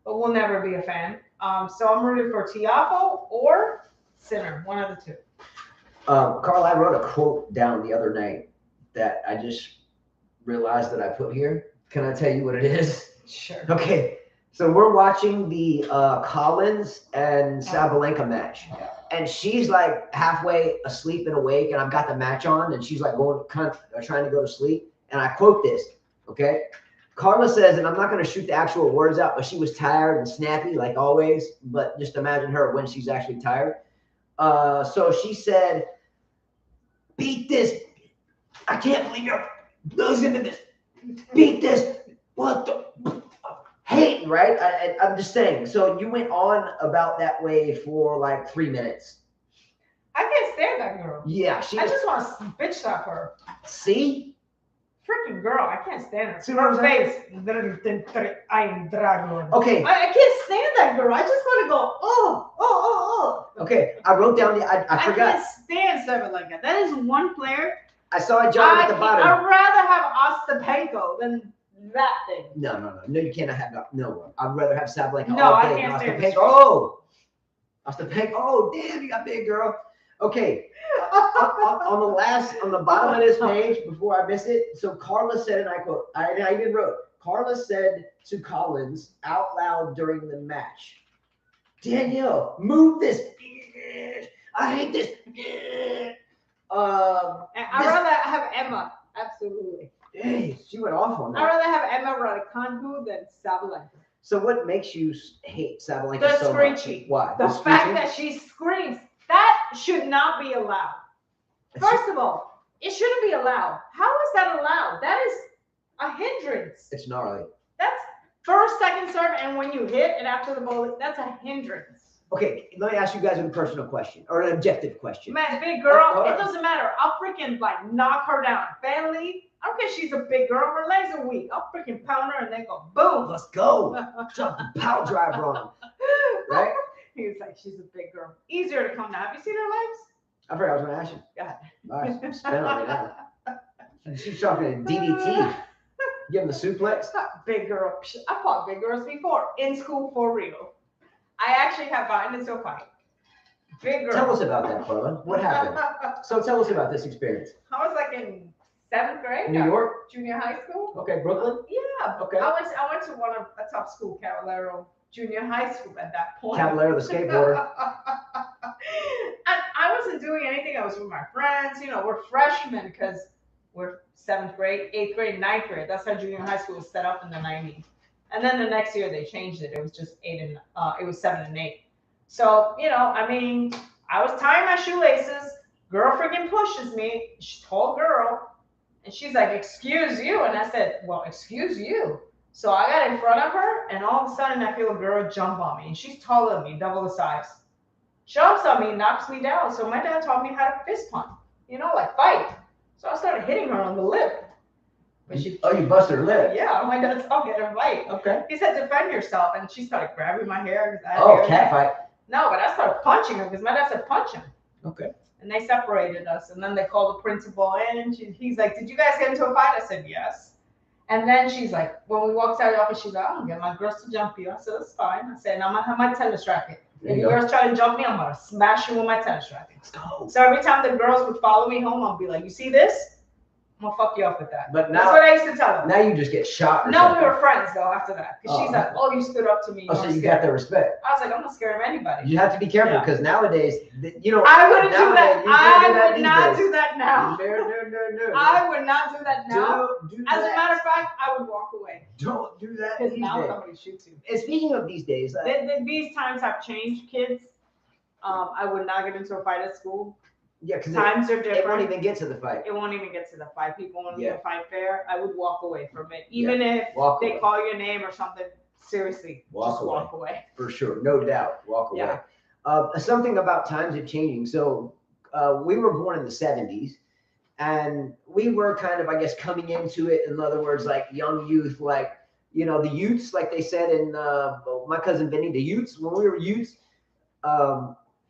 But we'll never be a fan. So I'm rooting for Tiafoe or Sinner, one of the two. Carl, I wrote a quote down the other night that I just realized that I put here. Can I tell you what it is? Sure. Okay. So we're watching the Collins and Sabalenka match. Yeah. And she's like halfway asleep and awake, and I've got the match on, and she's like trying to go to sleep. And I quote this, okay? Carla says, and I'm not going to shoot the actual words out, but she was tired and snappy like always. But just imagine her when she's actually tired. So she said, beat this. I can't believe you're losing to this. Beat this. What the? Hating, right? I'm just saying. So you went on about that way for like 3 minutes. I can't stand that girl. Yeah. I just want to bitch slap her. See? Freaking girl. I can't stand her. See what I'm saying? Okay. I can't stand that girl. I just want to go, oh. Okay. I wrote down I forgot. I can't stand something like that. That is one player. I saw a job at the bottom. I'd rather have Ostapenko than that thing. No, you cannot have no. I'd rather have Sabalenka. No, I can't stand Ostapenko. Ostapenko. Oh, damn, you got big, girl. Okay. on the bottom of this page, before I miss it, so Carla said, and I quote, I even wrote, Carla said to Collins out loud during the match, Danielle, move this. I hate this. I'd rather have Emma. Absolutely. Hey, she went off on that. I'd rather have Emma Raducanu than Sabalenka. So what makes you hate Sabalenka The so much? screeching. Why? The screeching? fact that she screams. That should not be allowed. First of all, it shouldn't be allowed. How is that allowed? That is a hindrance. It's gnarly. That's first, second serve, and when you hit and after the ball, that's a hindrance. Okay, let me ask you guys a personal question or an objective question. Man, big girl, it doesn't matter. I'll freaking like knock her down. Family, I don't care if she's a big girl. Her legs are weak. I'll freaking pound her and then go boom. Let's go. Drop the power driver on him. Right? He was like, she's a big girl. Easier to come down. Have you seen her legs? I forgot I was going to ask you. God. All right, I'm spinning on me now. She's talking to DDT. Give him the suplex. Big girl. I fought big girls before in school for real. I actually have gotten into a fight. Big girl. Tell us about that, Carla. What happened? So tell us about this experience. I was like in 7th grade. New York? Junior high school. Okay, Brooklyn? Yeah. Okay. I went to one of a top school, Caballero Junior High School at that point. Caballero, the skateboarder. And I wasn't doing anything. I was with my friends. You know, we're freshmen because we're 7th grade, 8th grade, 9th grade. That's how junior high school was set up in the 90s. And then the next year they changed it. It was just 7 and 8. So, you know, I mean, I was tying my shoelaces. Girl freaking pushes me. She's a tall girl. And she's like, excuse you. And I said, well, excuse you. So I got in front of her, and all of a sudden I feel a girl jump on me. And she's taller than me, double the size. Jumps on me, knocks me down. So my dad taught me how to fist punch, you know, like fight. So I started hitting her on the lip. But you busted her lip? Yeah, my dad taught me how to fight. Okay. He said, defend yourself. And she started grabbing my hair. Oh, cat fight. No, but I started punching her because my dad said punch him. Okay. And they separated us. And then they called the principal in. And he's like, did you guys get into a fight? I said, yes. And then she's like, when we walked out of the office, she's like, I'm going to get my girls to jump you. I said, that's fine. I said, and I'm going to have my tennis racket. If you girls try to jump me, I'm going to smash you with my tennis racket. Let's go. So every time the girls would follow me home, I'll be like, you see this? I'm going to fuck you up with that. But now, that's what I used to tell them. Now you just get shot. No, something. we were friends, though, after that. Because she's like, oh, you stood up to me. Oh, so you got their respect. I was like, I'm not scared of anybody. You have to be careful because nowadays, you know. I wouldn't do that. I would not do do that now. No. I would not do that now. Don't do As that. a matter of fact, I would walk away. Don't do that. Because now somebody shoots you. And speaking of these days, These times have changed, kids. I would not get into a fight at school. yeah, because Times are different. it won't even get to the fight. It won't even get to the fight. People want to Yeah. fight fair. I would walk away from it, even if Walk they away. call your name or something. Seriously, just walk away. For sure, no doubt. Walk away. Yeah. Something about times are changing. So we were born in the 70s, and we were kind of, I guess, coming into it. In other words, like young youth, like, you know, the youths, like they said in my cousin Vinny, the youths, when we were youths,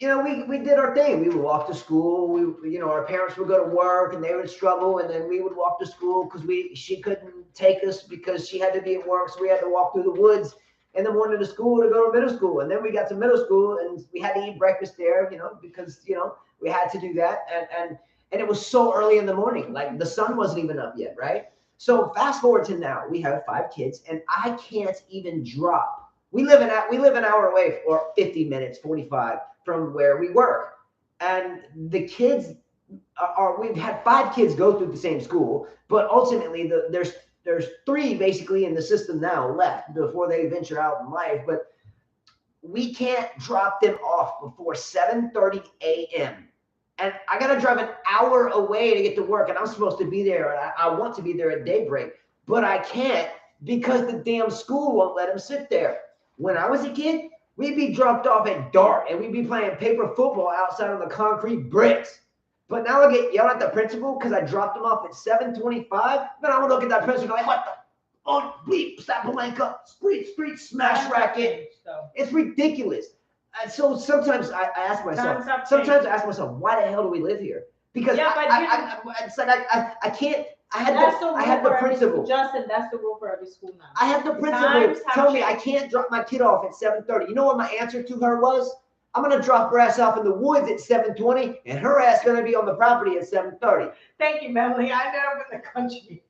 you know, we did our thing. We would walk to school. We, you know, our parents would go to work and they would struggle, and then we would walk to school because she couldn't take us because she had to be at work, so we had to walk through the woods in the morning to school to go to middle school. And then we got to middle school and we had to eat breakfast there, you know, because, you know, we had to do that. And it was so early in the morning, like the sun wasn't even up yet, right? So fast forward to now, we have 5 kids, and I can't even drop. We live an hour away, or 50 minutes, 45 from where we work, and the kids we've had 5 kids go through the same school, but ultimately there's 3 basically in the system now left before they venture out in life. But we can't drop them off before 7:30 a.m. and I gotta drive an hour away to get to work, and I'm supposed to be there. I want to be there at daybreak, but I can't because the damn school won't let them sit there. When I was a kid, we'd be dropped off at dark, and we'd be playing paper football outside on the concrete bricks. But now I get yelled at the principal because I dropped them off at 7:25. Then I would look at that principal like, what the? Oh, bleep, Sabalenka, street smash racket. It's ridiculous. And so sometimes I ask myself, why the hell do we live here? Because it's like I can't. I had the principal. Justin, that's the rule for every school now. I had the principal tell me I can't drop my kid off at 7:30. You know what my answer to her was? I'm gonna drop her ass off in the woods at 7:20, and her ass gonna be on the property at 7:30. Thank you, Melanie. I never been in the country,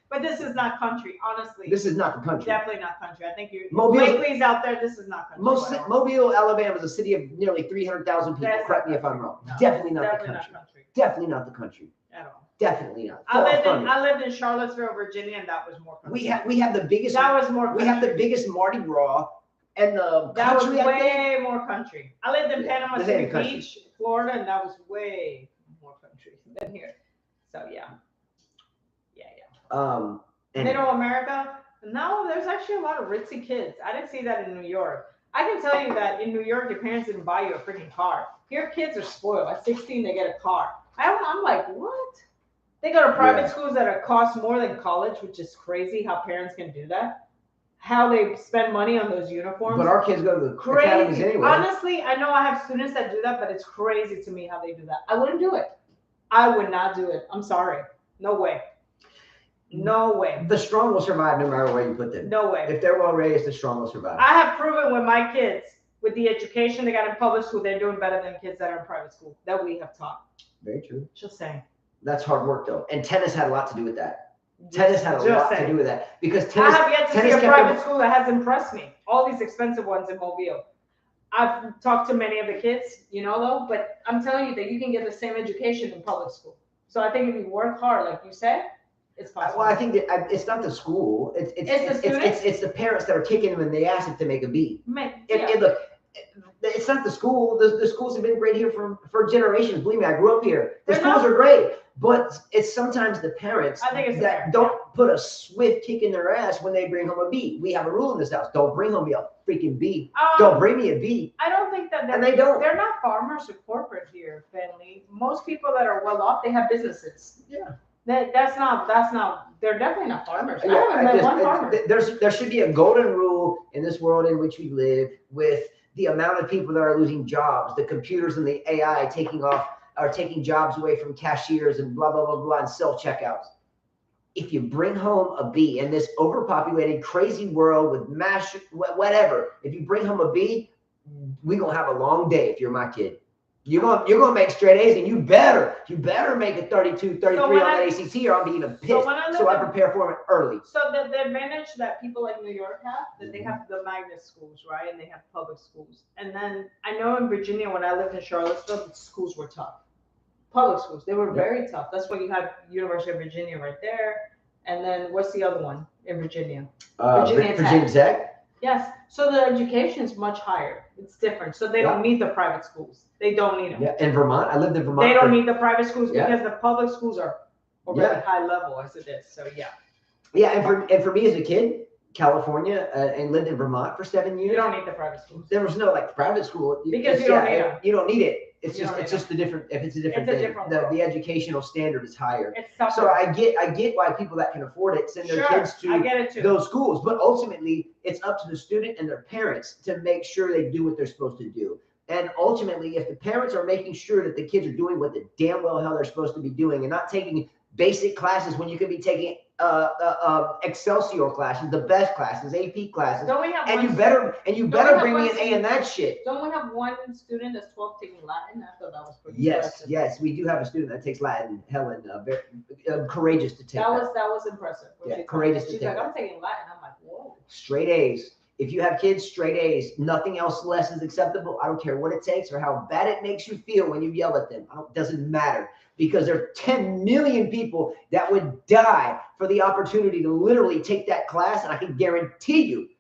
but this is not country, honestly. This is not the country. Definitely not country. I think you Mobile's out there. This is not country. Mobile, Alabama is a city of nearly 300,000 people. Correct me if I'm wrong. No, definitely not the country. Definitely not the country at all. Definitely not. I lived in Charlottesville, Virginia, and that was more country. We have the biggest. That was more country. We have the biggest Mardi Gras and the that country. was way more country. I lived in Panama the City country. Beach, Florida, and that was way more country than here. So yeah. Middle America. No, there's actually a lot of ritzy kids. I didn't see that in New York. I can tell you that in New York, your parents didn't buy you a freaking car. Here, kids are spoiled. At 16, they get a car. I'm like, what? They go to private schools that are cost more than college, which is crazy how parents can do that. How they spend money on those uniforms. But our kids go to the academies anyway. Honestly, I know I have students that do that, but it's crazy to me how they do that. I wouldn't do it. I would not do it. I'm sorry. No way. No way. The strong will survive no matter where you put them. No way. If they're well raised, the strong will survive. I have proven with my kids, with the education they got in public school, they're doing better than kids that are in private school that we have taught. Very true. Just saying. That's hard work though. And tennis had a lot to do with that. Tennis had a lot to do with that. Because tennis, I have yet to see a private school that has impressed me. All these expensive ones in Mobile. I've talked to many of the kids, though, but I'm telling you that you can get the same education in public school. So I think if you work hard, like you said, it's possible. Well, I think that it's not the school. It's the parents that are kicking them in the ass if they make a B. Look, it's not the school. The schools have been great here for generations. Believe me, I grew up here. The schools are great, but it's sometimes the parents that don't put a swift kick in their ass when they bring home a B. We have a rule in this house: don't bring home a freaking B. Don't bring me a B. I don't think that. And they don't. They're not farmers or corporate here, family. Most people that are well off, they have businesses. Yeah. That's not. They're definitely not farmers. I haven't met one farmer. There should be a golden rule in this world in which we live, with the amount of people that are losing jobs, the computers and the AI taking jobs away from cashiers and blah blah blah blah and self checkouts. If you bring home a B in this overpopulated, crazy world with mass whatever, if you bring home a B, we're gonna have a long day. If you're my kid. You're gonna make straight A's, and you better make a 32, 33 on the ACT, or I'll be even pissed. So I prepare for it early. So the advantage that people like New York have, that they have the magnet schools, right? And they have public schools. And then I know in Virginia, when I lived in Charlottesville, the schools were tough. Public schools, they were very tough. That's why you have University of Virginia right there. And then what's the other one in Virginia? Virginia Tech. Yes. So the education is much higher. It's different. So they don't need the private schools. They don't need them. Yeah. In Vermont, I lived in Vermont. They don't need the private schools because the public schools are already high level as it is. So yeah. Yeah, and for me as a kid, California, and lived in Vermont for 7 years. You don't need the private schools. There was no private school because you don't need them. You don't need it. It's just a different. If it's a different thing, the educational standard is higher. It's tougher. So I get why people that can afford it send their kids to those schools, but ultimately it's up to the student and their parents to make sure they do what they're supposed to do. And ultimately, if the parents are making sure that the kids are doing what the damn well hell they're supposed to be doing and not taking basic classes when you could be taking Excelsior classes, the best classes, AP classes, you better bring me an A in that shit. Don't we have one student that's 12 taking Latin? I thought that was pretty impressive. Yes, we do have a student that takes Latin. Helen, very courageous to take that. That was impressive. Yeah, courageous to take. She's like, I'm taking Latin. I'm like, whoa. Straight A's. If you have kids, straight A's. Nothing else less is acceptable. I don't care what it takes or how bad it makes you feel when you yell at them. It doesn't matter, because there are 10 million people that would die for the opportunity to literally take that class, and I can guarantee you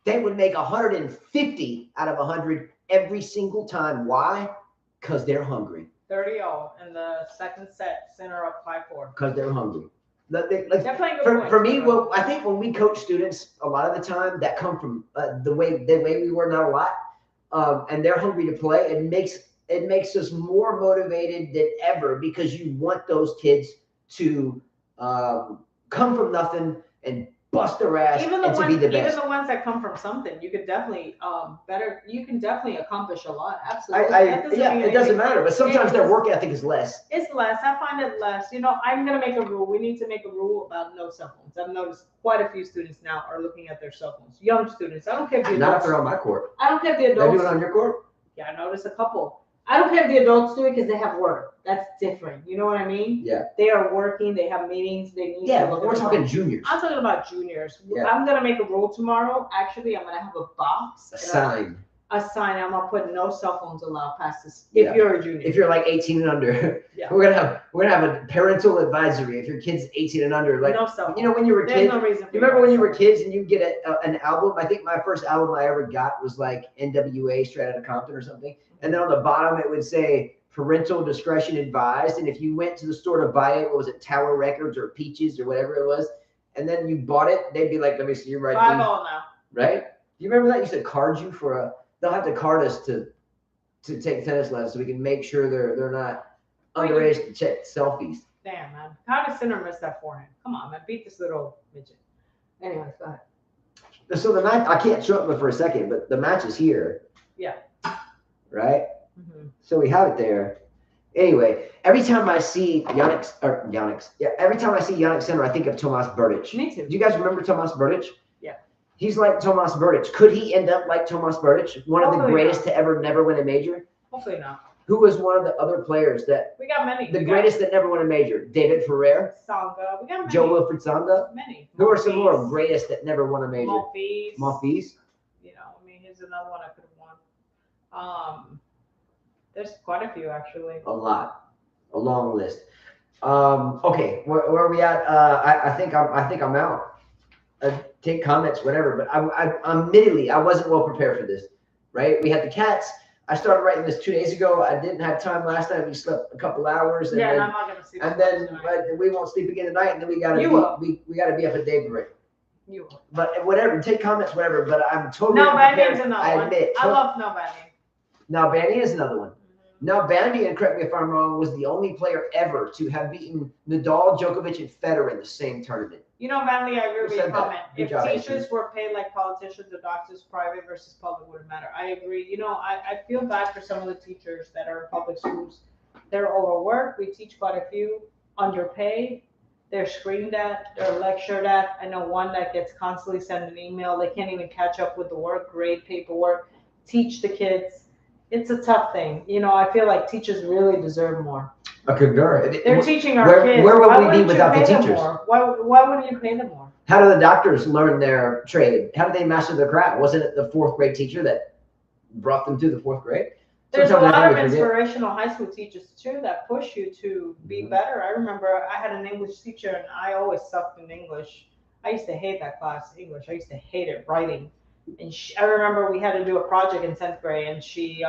they would make 150 out of 100 every single time. Why? Because they're hungry. 30-0 in the second set, center up 5-4. Because they're hungry. For me, well, I think when we coach students, a lot of the time that come from the way we were, not a lot, and they're hungry to play. It makes us more motivated than ever, because you want those kids to come from nothing and bust their ass and to be the best. Even the ones that come from something, you could definitely You can definitely accomplish a lot. Absolutely. It doesn't matter, but sometimes their work ethic is less. It's less. I find it less. I'm gonna make a rule. We need to make a rule about no cell phones. I've noticed quite a few students now are looking at their cell phones. Young students. I don't care if the adults. Not if they're on my court. I don't care if the adults. They do it on your court? Yeah, I noticed a couple. I don't care if the adults do it because they have work. That's different. You know what I mean? Yeah. They are working. They have meetings. They need to look. We're talking juniors. I'm talking about juniors. Yeah. I'm going to make a rule tomorrow. Actually, I'm going to have a box. A sign. a sign. I'm gonna put no cell phones allowed past this. Yeah. If you're a junior. If you're like 18 and under, Yeah. we're gonna have a parental advisory. If your kid's 18 and under, like no cell phone. you know when you were There's kids. no reason. For You remember when you were phone. kids and you get an album? I think my first album I ever got was like NWA Straight Outta Compton or something. And then on the bottom it would say parental discretion advised. And if you went to the store to buy it, what was it, Tower Records or Peaches or whatever it was, and then you bought it, they'd be like, "Let me see your ID." 5-0 now. Right? Do you remember that? You used to card you for a. They'll have to card us to take tennis lessons so we can make sure they're not underage to check selfies. Damn, man. How did Sinner miss that forehand? Come on, man. Beat this little midget. Anyways, go ahead. So the match, I can't show it for a second, but the match is here. Yeah. Right? Mm-hmm. So we have it there. Anyway, every time I see every time I see Yannick Sinner, I think of Tomas Berdych. Me too. Do you guys remember Tomas Berdych? Yeah. He's like Tomas Berdych. Could he end up like Tomas Berdych, one of the greatest to ever never win a major? Hopefully not. Who was one of the other players that we got many? The greatest that never won a major. David Ferrer. Sanga. We got many. Joe Wilfried Sanga. Many. Who are some more greatest that never won a major? Monfils. You know, I mean, here's another one I could have won. There's quite a few actually. A lot. A long list. Okay, where are we at? I think I'm out. Take comments, whatever. But admittedly, I wasn't well prepared for this. Right? We had the cats. I started writing this 2 days ago. I didn't have time last night. We slept a couple hours. And yeah, then, and I'm not gonna sleep. And then we won't sleep again tonight. And then we gotta we gotta be up at daybreak. You will. But whatever, take comments, whatever. But I'm totally No, Bandy's another I one. admit. I love No Bandy. Now Bandy is another one. Now Bandy, and correct me if I'm wrong, was the only player ever to have beaten Nadal, Djokovic, and Federer in the same tournament. You know, Vanley, I agree with your comment. If job, teachers were paid like politicians or doctors, private versus public wouldn't matter. I agree. You know, I feel bad for some of the teachers that are in public schools. They're overworked. We teach quite a few, underpaid. They're screamed at. They're lectured at. I know one that gets constantly sent an email. They can't even catch up with the work, grade paperwork, teach the kids. It's a tough thing. You know, I feel like teachers really deserve more. They're teaching our kids. Where would we be without the teachers? Why wouldn't you pay them more? How do the doctors learn their trade? How do they master their craft? Wasn't it the fourth grade teacher that brought them through the fourth grade? There's a lot of inspirational high school teachers too that push you to be better. I remember I had an English teacher and I always sucked in English. I used to hate that class, English. I used to hate it, writing. And I remember we had to do a project in 10th grade and she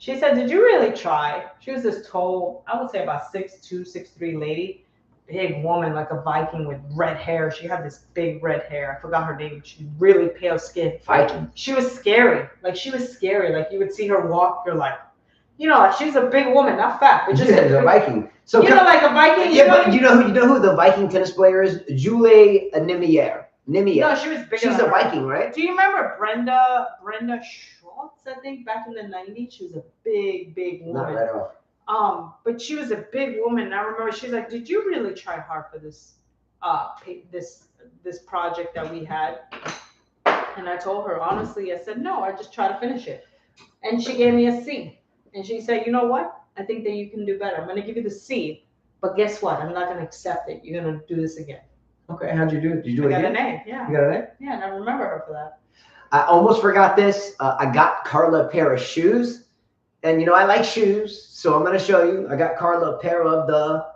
said, "Did you really try?" She was this tall, I would say about 6'2", 6'3" lady, big woman, like a Viking with red hair. She had this big red hair. I forgot her name. She had really pale skin. Viking. She was scary. Like she was scary. Like you would see her walk, you're like, you know, she's a big woman, not fat, but just a Viking. So you know, like a Viking. Yeah, but you know who the Viking tennis player is? Julie Nimier. No, she was bigger. She's a Viking, right? Do you remember Brenda Schwartz? I think back in the 90s, she was a big woman. Not right off. But she was a big woman. And I remember she's like, "Did you really try hard for this this project that we had?" And I told her honestly, I said, "No, I just try to finish it." And she gave me a C. And she said, "You know what? I think that you can do better. I'm going to give you the C, but guess what? I'm not going to accept it. You're going to do this again." Okay, how'd you do it? Did you do it again? I got an A, yeah. You got an A? Yeah, and I remember her for that. I almost forgot this. I got Carla a pair of shoes. And, you know, I like shoes, so I'm going to show you. I got Carla a pair of the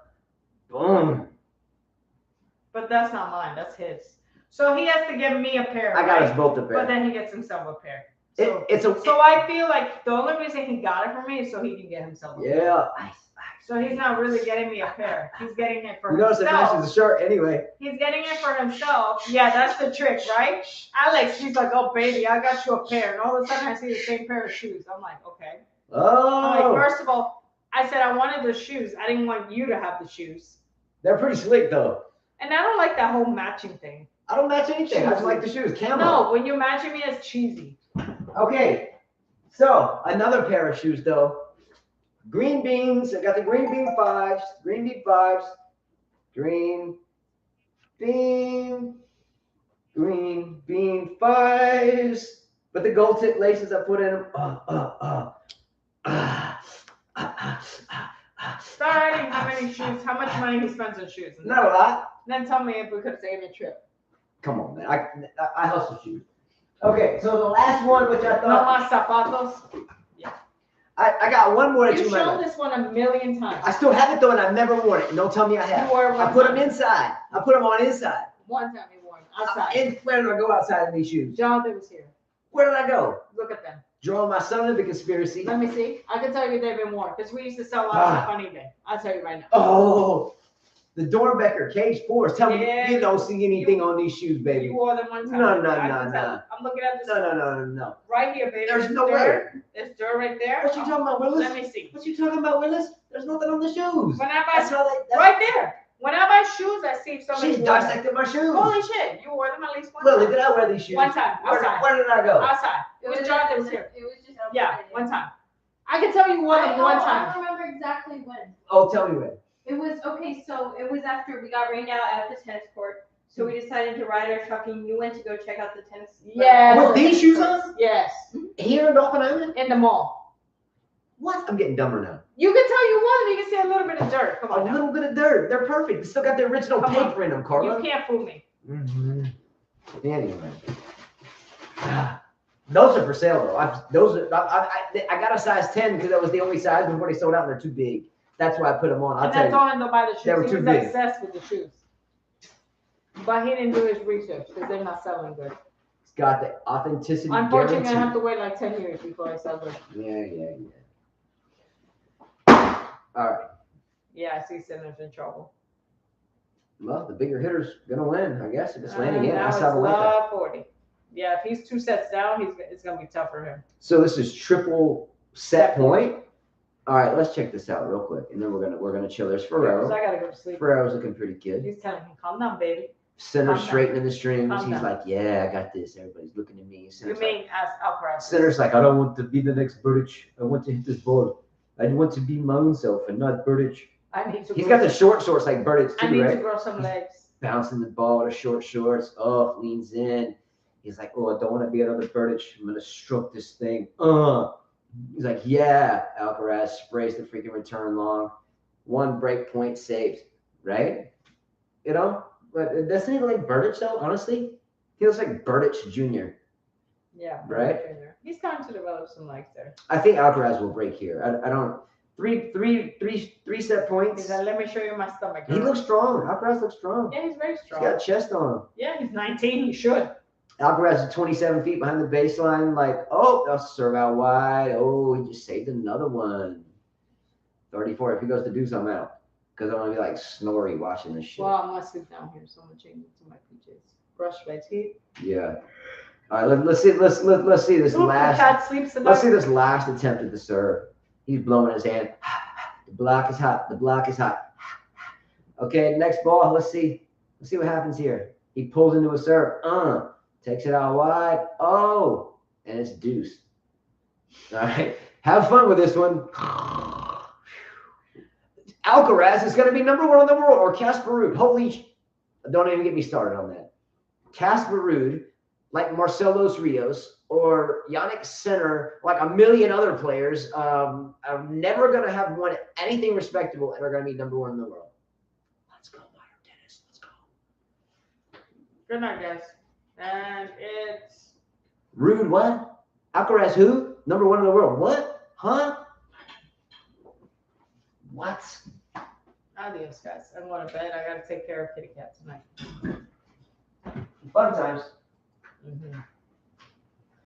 boom. But that's not mine. That's his. So he has to give me a pair. I got us both a pair. But then he gets himself a pair. So, so I feel like the only reason he got it for me is so he can get himself a pair. Yeah. So he's not really getting me a pair. He's getting it for himself. You notice it matches the shirt anyway. He's getting it for himself. Yeah, that's the trick, right? Alex, he's like, "Oh, baby, I got you a pair." And all of a sudden I see the same pair of shoes. I'm like, okay. Oh. I'm like, first of all, I said I wanted the shoes. I didn't want you to have the shoes. They're pretty slick, though. And I don't like that whole matching thing. I don't match anything. I just like the shoes. Camo. No, when you're matching me, it's cheesy. Okay. So, another pair of shoes, though. Green beans. I got the green bean fives. Green bean fives. Green bean fives. But the gold tip laces I put in them. Start writing how many shoes, how much money he spends on shoes. Not a lot. Then tell me if we could have taken a trip. Come on, man. I hustle shoes. Okay, so the last one, which I No thought más zapatos. I got one more. You shown this one a million times. I still have it though, and I've never worn it. Don't tell me I have. You wore I one put time. them inside. I put them on inside. One time you wore them outside. And where did I go outside in these shoes? Jonathan was here. Where did I go? Look at them. Drawing my son into the conspiracy. Let me see. I can tell you they've been worn because we used to sell a lot of stuff on eBay. I'll tell you right now. Oh, the Dornbecker Cage 4s. Tell me Yeah, you don't see anything on these shoes, baby. You wore them one time. No. I'm looking at this. No. Right here, baby. There's no way. There's dirt right there. What you talking about, Willis? Let me see. What you talking about, Willis? There's nothing on the shoes. When I That's buy how they. right there. When I buy shoes, I see somebody. She's dissected my shoes. Holy shit! You wore them at least one Lily, time. did I wear these shoes? One time. Outside. Where did I go? Outside. It was Jonathan was here. It was just Yeah, one time. I can tell you wore them one time. I don't remember exactly when. Oh, tell me when. It was okay. So it was after we got rained out at the tennis court. So we decided to ride our truck, and you went to go check out the tennis. Yes. With these shoes on? Yes. Here in Dolphin Island? In the mall. What? I'm getting dumber now. You can tell you won them. You can see a little bit of dirt. Come on. A now. little bit of dirt. They're perfect. They still got the original Come paper in them, Carla. You can't fool me. Mm-hmm. Anyway. Those are for sale though. I got a size 10 because that was the only size before they sold out and they're too big. That's why I put them on. I'll And tell that's you. all him to buy the shoes. They were He too was big. obsessed with the shoes. But he didn't do his research because they're not selling good. It's got the authenticity Unfortunately, guarantee. I have to wait like 10 years before I sell them. Yeah. All right. Yeah, I see Sinner's in trouble. Well, the bigger hitter's gonna win, I guess. If it's landing in, Now that's it's how love 40. Yeah, if he's 2 sets down, it's gonna be tough for him. So this is triple set point. All right, let's check this out real quick, and then we're gonna chill. There's Because Ferrero. I gotta go to sleep. Ferrero's looking pretty good. He's telling him, calm down, baby. Center Calm down. straightening the strings. Calm He's down. like, yeah, I got this. Everybody's looking at me. You Center's mean as Alcaraz? Center's like, I don't want to be the next Burdich. I want to hit this ball. I want to be my own self and not Burdich. I need to. He's grow got the short shorts like Burdich I too, need to right? grow some legs. Bouncing the ball with the short shorts. Oh, leans in. He's like, oh, I don't want to be another Burdich. I'm gonna stroke this thing. He's like, yeah. Alcaraz sprays the freaking return long. 1 break point saved, right? You know, but doesn't he look like Burdich though? Honestly, he looks like Burdich Jr. Yeah. Right? He's trying to develop some legs there. I think Alcaraz will break here. I don't. Three set points. He's like, let me show you my stomach. He looks strong. Alcaraz looks strong. Yeah, he's very He's strong. got chest on him. Yeah, he's 19. He should. Alcaraz is 27 feet behind the baseline. Like, oh, they'll serve out wide. Oh, he just saved another one. 34. If he goes to do something out, because I'm gonna be like Snorri watching this shit. Well, I'm gonna sit down here, so I'm gonna change it to my PJs. Brush my teeth. Yeah. All right. Let's see. Let's see this Ooh, last. the cat sleeps enough. Let's see this last attempt at the serve. He's blowing his hand. The block is hot. The block is hot. Okay, next ball. Let's see. Let's see what happens here. He pulls into a serve. Takes it out wide. Oh, and it's deuce. All right. Have fun with this one. Alcaraz is going to be number 1 in the world, or Casper Ruud. Holy, don't even get me started on that. Casper Ruud, like Marcelos Rios, or Yannick Sinner, like a million other players, are never going to have won anything respectable and are going to be number 1 in the world. Let's go, modern tennis. Let's go. Good night, guys. And it's Ruud, what? Alcaraz, who? Number 1 in the world. What? Huh? What? adios, guys. I'm going to bed. I got to take care of Kitty Cat tonight. Fun times. Mm-hmm.